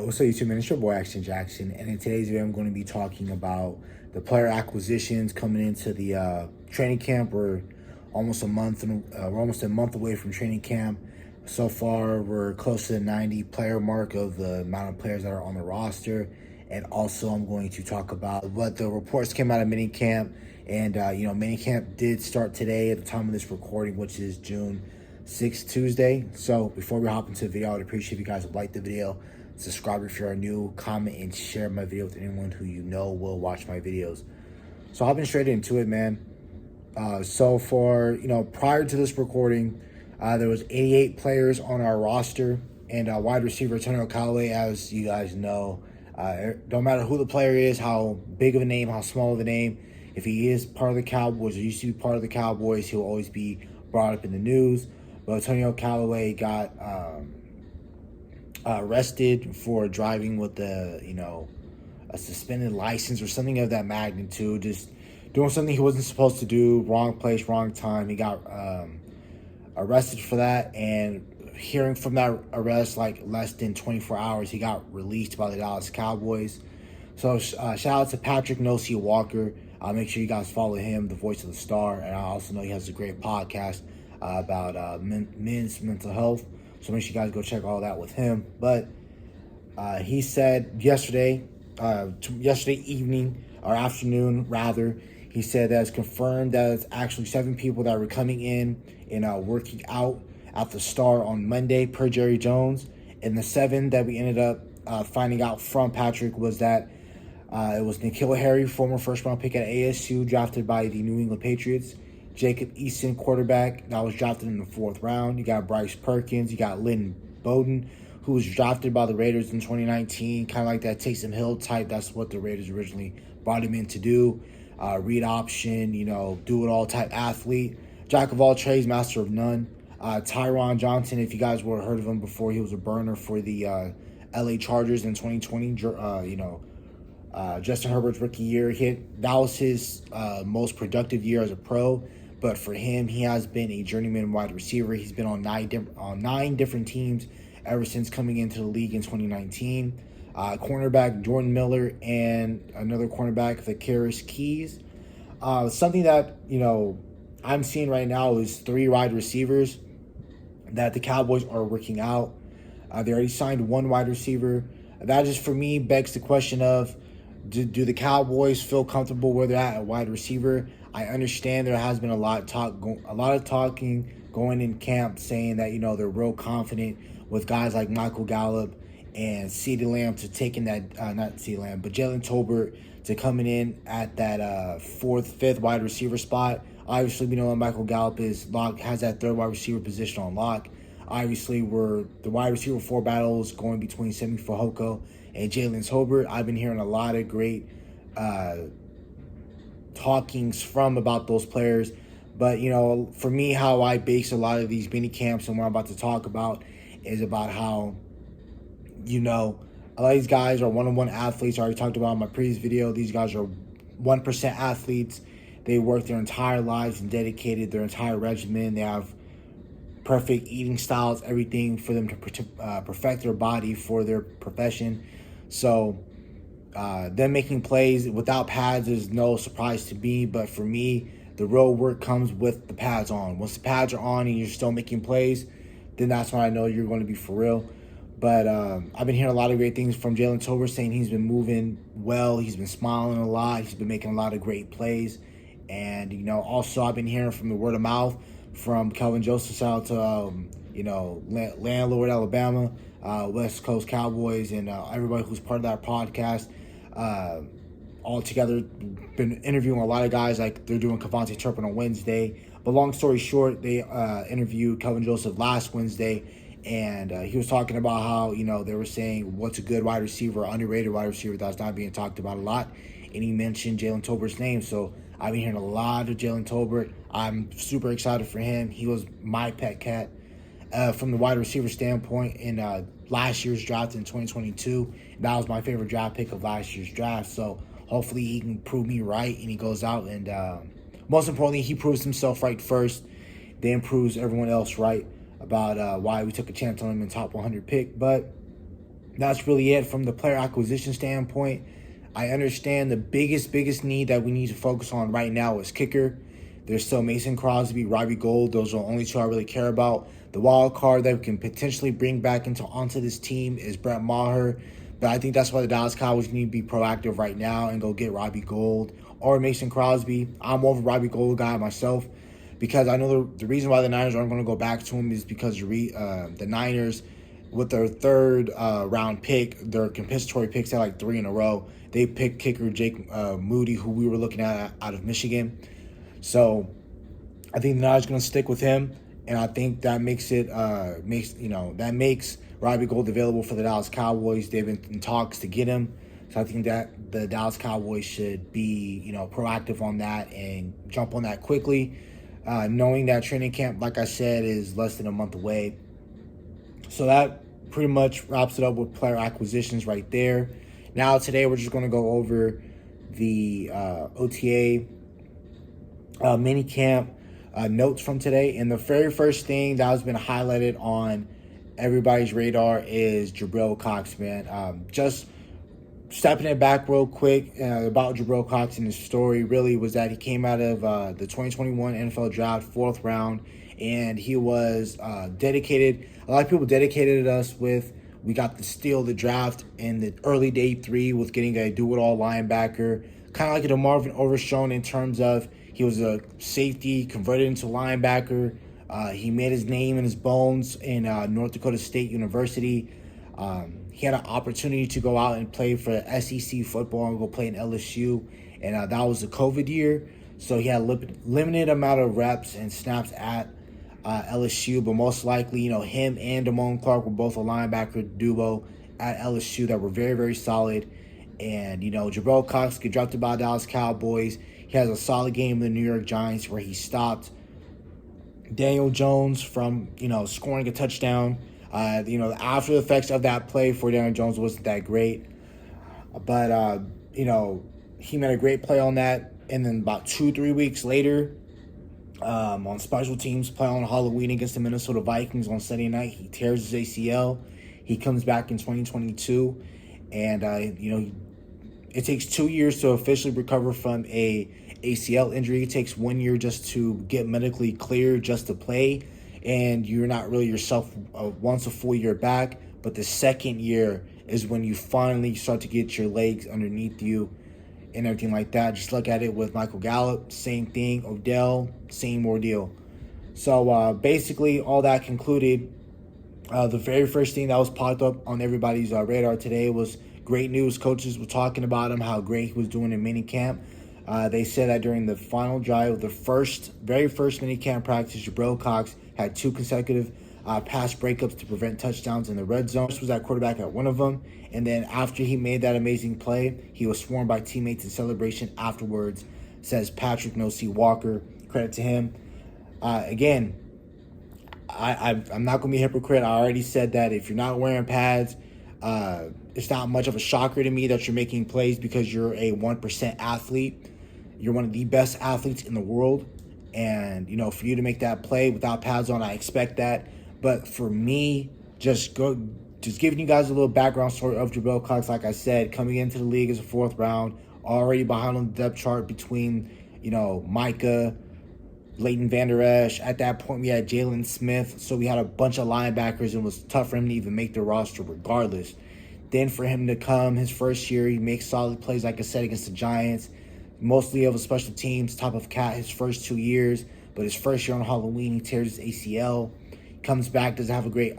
What's up, YouTube, man? It's your boy, Action Jackson, and in today's video, I'm going to be talking about the player acquisitions coming into the training camp. We're almost a month away from training camp. So far, we're close to the 90 player mark of the amount of players that are on the roster, and also I'm going to talk about what the reports came out of minicamp. And minicamp did start today at the time of this recording, which is June 6th, Tuesday. So before we hop into the video, I would appreciate if you guys would like the video, subscribe if you're new, comment, and share my video with anyone who you know will watch my videos. So hopping straight into it, man. So for, prior to this recording, there was 88 players on our roster, and wide receiver Antonio Callaway, as you guys know, don't matter who the player is, how big of a name, how small of a name, if he is part of the Cowboys or used to be part of the Cowboys, he'll always be brought up in the news. But Antonio Callaway got arrested for driving with a suspended license or something of that magnitude, just doing something he wasn't supposed to do, wrong place, wrong time. He got arrested for that, and hearing from that arrest, like less than 24 hours, he got released by the Dallas Cowboys. So shout out to Patrick Nosey Walker. Make sure you guys follow him, the voice of the star, and I also know he has a great podcast about men's mental health. So make sure you guys go check all that with him. But he said yesterday evening, or afternoon rather, he said that it's confirmed that it's actually 7 people that were coming in and working out at the Star on Monday, per Jerry Jones. And the 7 that we ended up finding out from Patrick was that it was N'Keal Harry, former first-round pick at ASU, drafted by the New England Patriots. Jacob Eason, quarterback, that was drafted in the 4th round. You got Bryce Perkins. You got Lynn Bowden, who was drafted by the Raiders in 2019, kind of like that Taysom Hill type. That's what the Raiders originally brought him in to do. Read option, do-it-all type athlete. Jack of all trades, master of none. Tyron Johnson, if you guys would have heard of him before, he was a burner for the LA Chargers in 2020. Justin Herbert's rookie year that was his most productive year as a pro. But for him, he has been a journeyman wide receiver. He's been on nine different teams ever since coming into the league in 2019. Cornerback Jordan Miller and another cornerback, Vaqueris Keys. Something that, I'm seeing right now is 3 wide receivers that the Cowboys are working out. They already signed 1 wide receiver. That just, for me, begs the question of, do the Cowboys feel comfortable where they're at wide receiver? I understand there has been a lot of talking going in camp, saying that they're real confident with guys like Michael Gallup and CeeDee Lamb to taking that not CeeDee Lamb, but Jalen Tolbert to coming in at that 4th, 5th wide receiver spot. Obviously, we know that Michael Gallup has that 3rd wide receiver position on lock. Obviously, the wide receiver 4 battles going between Semi Fehoko and Jalen Tolbert. I've been hearing a lot of great talkings about those players. But, for me, how I base a lot of these mini camps and what I'm about to talk about is about how, a lot of these guys are one-on-one athletes. I already talked about in my previous video. These guys are 1% athletes. They work their entire lives and dedicated their entire regimen. They have perfect eating styles, everything for them to perfect their body for their profession. So them making plays without pads is no surprise to me. But for me, the real work comes with the pads on. Once the pads are on and you're still making plays, then that's when I know you're going to be for real. But I've been hearing a lot of great things from Jalen Tolbert, saying he's been moving well. He's been smiling a lot. He's been making a lot of great plays. And, also I've been hearing from the word of mouth from Kelvin Joseph, shout out to, Landlord, Alabama, West Coast Cowboys, and everybody who's part of that podcast. All together, been interviewing a lot of guys, like they're doing Cavante Turpin on Wednesday. But long story short, they interviewed Kelvin Joseph last Wednesday, and he was talking about how, they were saying what's a good wide receiver, underrated wide receiver that's not being talked about a lot. And he mentioned Jalen Tolbert's name. So I've been hearing a lot of Jalen Tolbert. I'm super excited for him. He was my pet cat from the wide receiver standpoint in last year's draft in 2022. That was my favorite draft pick of last year's draft. So hopefully he can prove me right and he goes out and most importantly, he proves himself right first, then proves everyone else right about why we took a chance on him in top 100 pick. But That's really it from the player acquisition standpoint. I understand the biggest need that we need to focus on right now is kicker. There's still Mason Crosby, Robbie Gould. Those are the only two I really care about. The wild card that we can potentially bring back onto this team is Brett Maher. But I think that's why the Dallas Cowboys need to be proactive right now and go get Robbie Gould or Mason Crosby. I'm more of a Robbie Gould guy myself because I know the reason why the Niners aren't going to go back to him is because the Niners, with their third round pick, their compensatory picks at like 3 in a row, they picked kicker Jake Moody, who we were looking at out of Michigan. So I think the Niners are going to stick with him, and I think that makes Robbie Gould available for the Dallas Cowboys. They've been in talks to get him, so I think that the Dallas Cowboys should be proactive on that and jump on that quickly, knowing that training camp, like I said, is less than a month away. So that pretty much wraps it up with player acquisitions right there. Now today we're just going to go over the OTA mini camp notes from today. And the very first thing that has been highlighted on everybody's radar is Jabril Cox, man. Just stepping it back real quick about Jabril Cox and his story really was that he came out of the 2021 NFL draft, 4th round, and he was dedicated. A lot of people dedicated us with, we got the steal of the draft in the early day 3 with getting a do-it-all linebacker, kind of like a DeMarvin Overshown in terms of he was a safety converted into linebacker. He made his name and his bones in North Dakota State University. He had an opportunity to go out and play for SEC football and go play in LSU, and that was the COVID year. So he had limited amount of reps and snaps at LSU, but most likely, him and Damone Clark were both a linebacker duo at LSU that were very, very solid. And, Jabril Cox get drafted by Dallas Cowboys. He has a solid game in the New York Giants where he stopped Daniel Jones from, scoring a touchdown. The after effects of that play for Daniel Jones wasn't that great. But, he made a great play on that. And then about 2-3 weeks later, on special teams, play on Halloween against the Minnesota Vikings on Sunday night, he tears his ACL. He comes back in 2022. And, it takes 2 years to officially recover from a ACL injury. It takes 1 year just to get medically cleared just to play, and you're not really yourself once a full year back. But the second year is when you finally start to get your legs underneath you and everything like that. Just look at it with Michael Gallup, same thing. Odell, same ordeal. So basically all that concluded, the very first thing that was popped up on everybody's radar today was great news. Coaches were talking about him, how great he was doing in minicamp. They said that during the final drive of the very first minicamp practice, Jabril Cox had 2 consecutive pass breakups to prevent touchdowns in the red zone. This was at quarterback at one of them. And then after he made that amazing play, he was sworn by teammates in celebration afterwards, says Patrick No-C Walker. Credit to him. Again, I'm not going to be a hypocrite. I already said that if you're not wearing pads, it's not much of a shocker to me that you're making plays because you're a 1% athlete. You're one of the best athletes in the world. And, for you to make that play without pads on, I expect that. But for me, just giving you guys a little background story of Jabril Cox, like I said, coming into the league as a 4th round, already behind on the depth chart between, Micah, Leighton Vander Esch. At that point, we had Jalen Smith. So we had a bunch of linebackers, and it was tough for him to even make the roster regardless. Then for him to come his first year, he makes solid plays, like I said, against the Giants. Mostly of a special teams, top of cat his first 2 years. But his first year on Halloween, he tears his ACL. Comes back, doesn't have a great,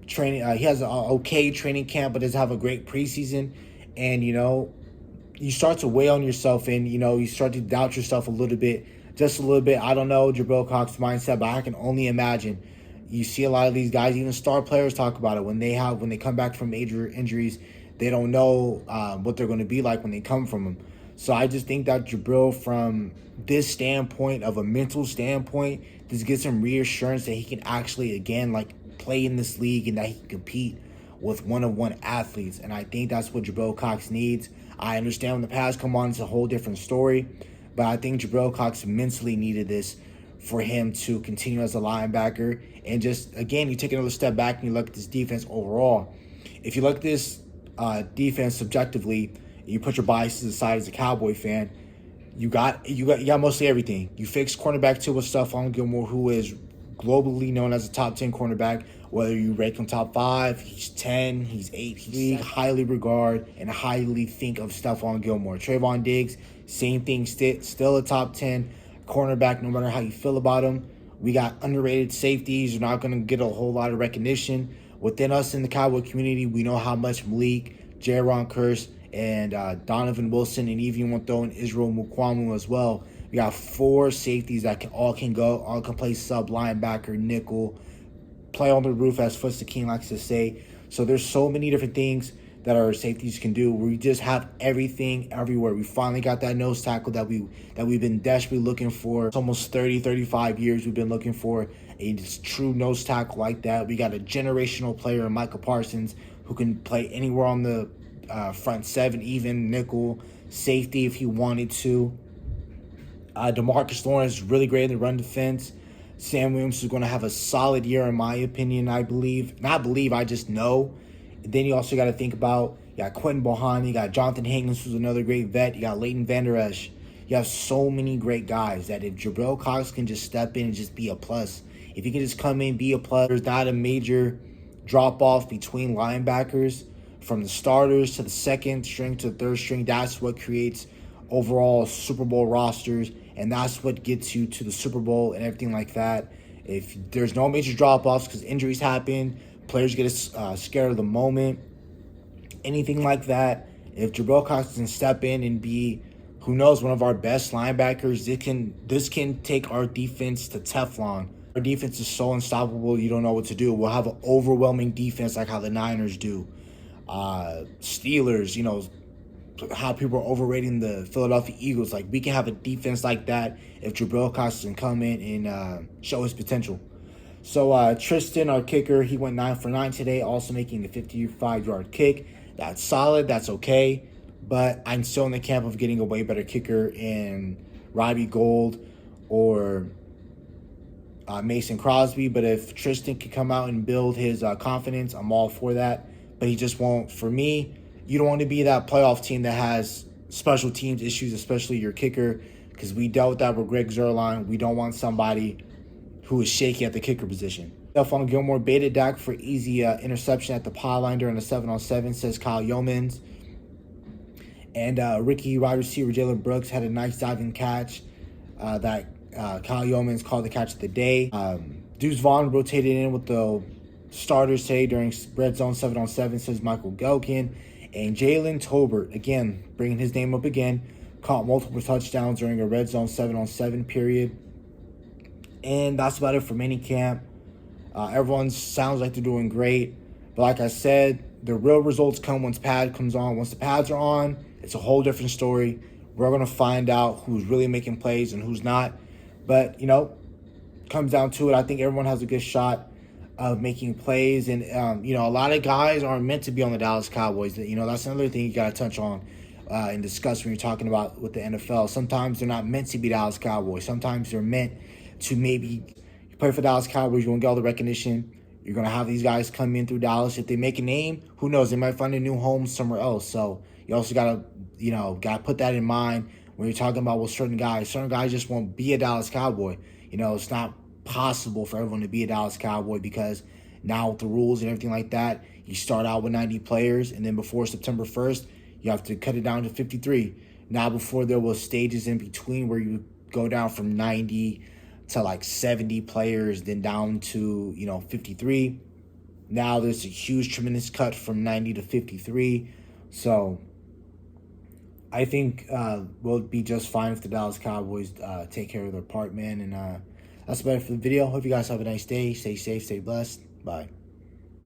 training. He has an okay training camp, but doesn't have a great preseason. And, you start to weigh on yourself and, you start to doubt yourself a little bit. Just a little bit. I don't know Jabril Cox's mindset, but I can only imagine. You see a lot of these guys, even star players, talk about it. When they come back from major injuries, they don't know what they're going to be like when they come from them. So I just think that Jabril, from this standpoint, of a mental standpoint, this gives him reassurance that he can actually, again, play in this league and that he can compete with one-on-one athletes. And I think that's what Jabril Cox needs. I understand when the pads come on, it's a whole different story. But I think Jabril Cox mentally needed this for him to continue as a linebacker. And just, again, you take another step back and you look at this defense overall. If you look at this defense subjectively, you put your biases aside as a Cowboy fan, you got mostly everything. You fixed cornerback 2 with Stephon Gilmore, who is globally known as a top 10 cornerback. Whether you rank him top 5, he's 10, he's 8, he's highly regard and highly think of Stephon Gilmore. Trayvon Diggs, same thing, still a top 10 cornerback no matter how you feel about him. We got underrated safeties. You're not going to get a whole lot of recognition. Within us in the Cowboy community, we know how much Malik, Jaron Kearse, and Donovan Wilson, and even want to throw in Israel Mukuamu as well. We got 4 safeties that all can play sub, linebacker, nickel, play on the roof, as Foots the King likes to say. So there's so many different things that our safeties can do. We just have everything everywhere. We finally got that nose tackle that we've been desperately looking for. It's almost 35 years we've been looking for a true nose tackle like that. We got a generational player in Micah Parsons who can play anywhere on the front 7, even nickel, safety if he wanted to. DeMarcus Lawrence is really great in the run defense. Sam Williams is going to have a solid year, in my opinion, I just know. And then you also got to think about, you got Quentin Bohanna, you got Jonathan Higgins, who's another great vet, you got Leighton Vander Esch. You have so many great guys that if Jabril Cox can just step in and just be a plus, if he can just come in, be a plus, there's not a major drop-off between linebackers from the starters to the second string to the third string. That's what creates overall Super Bowl rosters, and that's what gets you to the Super Bowl and everything like that. If there's no major drop-offs because injuries happen, players get scared of the moment, anything like that, if Jabril Cox can step in and be, who knows, one of our best linebackers, this can take our defense to Teflon. Our defense is so unstoppable, you don't know what to do. We'll have an overwhelming defense like how the Niners do. Steelers, how people are overrating the Philadelphia Eagles. Like, we can have a defense like that if Jabril Cox can come in and show his potential. So Tristan, our kicker, he went 9 for 9 today, also making a 55-yard kick. That's solid. That's okay. But I'm still in the camp of getting a way better kicker in Robbie Gould or Mason Crosby. But if Tristan can come out and build his confidence, I'm all for that. But he just won't. For me, you don't want to be that playoff team that has special teams issues, especially your kicker, because we dealt with that with Greg Zuerlein. We don't want somebody who is shaky at the kicker position. Stephon Gilmore baited Dak for easy interception at the pylon during the 7-on-7, says Kyle Yeomans. And rookie wide receiver Jalen Brooks had a nice diving catch that Kyle Yeomans called the catch of the day. Deuce Vaughn rotated in with the starters today during red zone 7-on-7, says Michael Gelkin. And Jalen Tolbert, again, bringing his name up again, caught multiple touchdowns during a red zone 7-on-7 period. And that's about it for minicamp. Everyone sounds like they're doing great. But like I said, the real results come once pad comes on. Once the pads are on, it's a whole different story. We're going to find out who's really making plays and who's not. But, comes down to it. I think everyone has a good shot of making plays. And, a lot of guys aren't meant to be on the Dallas Cowboys. That's another thing you got to touch on and discuss when you're talking about with the NFL. Sometimes they're not meant to be Dallas Cowboys. Sometimes they're meant to maybe play for Dallas Cowboys. You won't get all the recognition. You're going to have these guys come in through Dallas. If they make a name, who knows? They might find a new home somewhere else. So you also got to put that in mind when you're talking about certain guys. Certain guys just won't be a Dallas Cowboy. It's not possible for everyone to be a Dallas Cowboy because now with the rules and everything like that, you start out with 90 players, and then before September 1st, you have to cut it down to 53. Now, before there was stages in between where you go down from 90 to like 70 players, then down to 53. Now there's a huge, tremendous cut from 90 to 53. So I think we'll be just fine if the Dallas Cowboys take care of their part, man. And that's about it for the video. Hope you guys have a nice day. Stay safe, stay blessed. Bye.